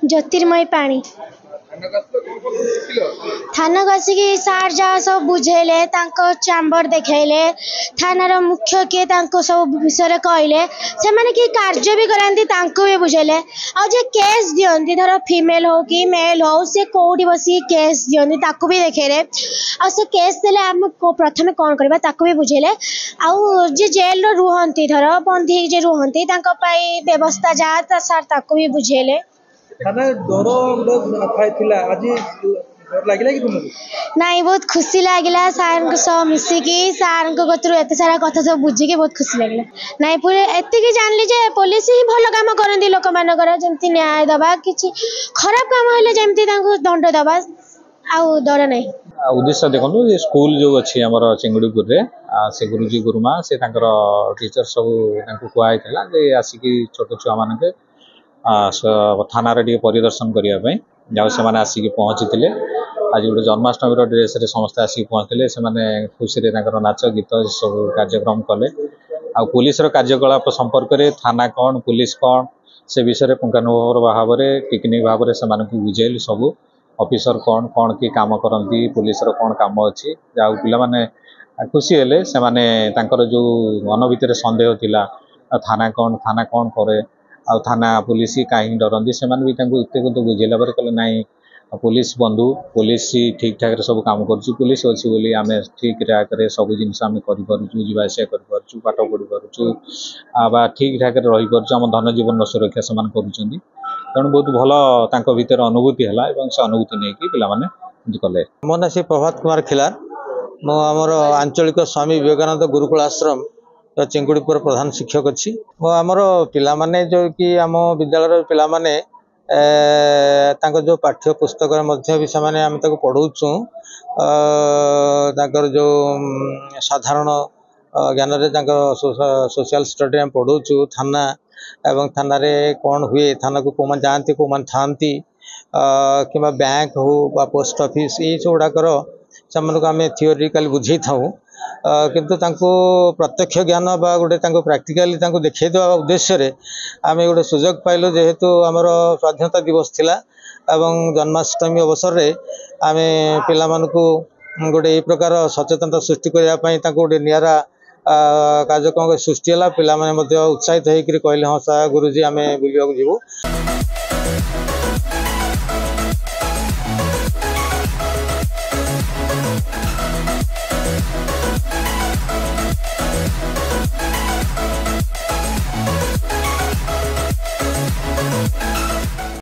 ज्योतिर्मय पानी थाना आसिक सार जहाँ सब बुझेले चैम्बर देखले थानार मुख्य किए सब विषय कहले से मैंने कि कार्य भी कराती भी बुझेले आज केस दियंती धर फीमेल हो कि मेल हो सी कौटी बस केस दियंती भी देखेले आ से केस देले आम प्रथम कौन करबा भी बुझेले आउ जे जेल रुहंती धर बंदी जे रुहंती व्यवस्था जा सार भी बुझेले नहीं बहुत खुशी लगे सार मिसिकी सार एत सारा कथा सब बुझिकी बहुत खुशी लगे नहीं पूरे एति जानली जे पुलिस ही भल काम करती लोक मानकर जमती न्याय दबा कि खराब काम हेले जमती दंड दबा आउ डर नहीं उद्देश्य देखो स्कूल जो अच्छी आम चिंगुड़ीपुर से गुरुजी गुरुमा से टीचर सब कहुई आसिक छोट छुआ मान थाना परिदर्शन करने जहाँ से आसिक पहुँची आज गोटे जन्माष्टमी ड्रेस समस्त आसिक पहुँचते से खुशी नाच गीत सब कार्यक्रम कले आ पुलिस कार्यकलाप संपर्क में थाना कौन पुलिस कौन से विषय पुंखानुपुंख भाव में टेक्निक भाव में से बुझेली सब ऑफिसर कौन कौन की काम करती पुलिस कौन काम अच्छी जहाँ पिला खुशी हेले से जो मन भितर सन्देह थिला थाना कौन करे आ थाना पुलिस कहीं डरती से भी बुझेला कहले नाई पुलिस बंधु पुलिस ठीक ठाक सब काम करुँ पुलिस अच्छी बोली आम ठीक ठाक सब जिनस आम करवास कर पाठ पढ़ी पार्चु ठीक ठाक रही पार्चु आम धन जीवन सुरक्षा से तेणु बहुत भल भीतर अनुभूति है से अनुभूति नहीं कि पे कले मो ना से प्रभात कुमार खिलार मोर आंचलिक स्वामी विवेकानंद गुरुकुल आश्रम चिंगुड़ीपुर प्रधान शिक्षक अच्छी आमर पिलाने जो कि आम विद्यालय पिलाने जो पाठ्य पुस्तक भी से पढ़ाऊँ जो साधारण ज्ञान रे सोशल स्टडी आम पढ़ाऊँ थाना एवं थाना रे कौन हुए थाना को कौन जाती कौन था कि बैंक हो पोस्ट ऑफिस ये सब गुड़ाकर से आम थियोरिकली बुझे था किंतु प्रत्यक्ष ज्ञान बा गोटे प्राक्टिकली देखा देवा उद्देश्य आम गोटे सुजोग पाइलु जेहेतु आमर स्वाधीनता दिवस थिला एवं जन्माष्टमी अवसर रे आम पिला गोटे प्रकार सचेतनता सृष्टि करने गोटे निरा कार्यक्रम सृष्टि है पिला उत्साहित होकर कहले हाँ सा गुरुजी आम बुलवाक जीवु।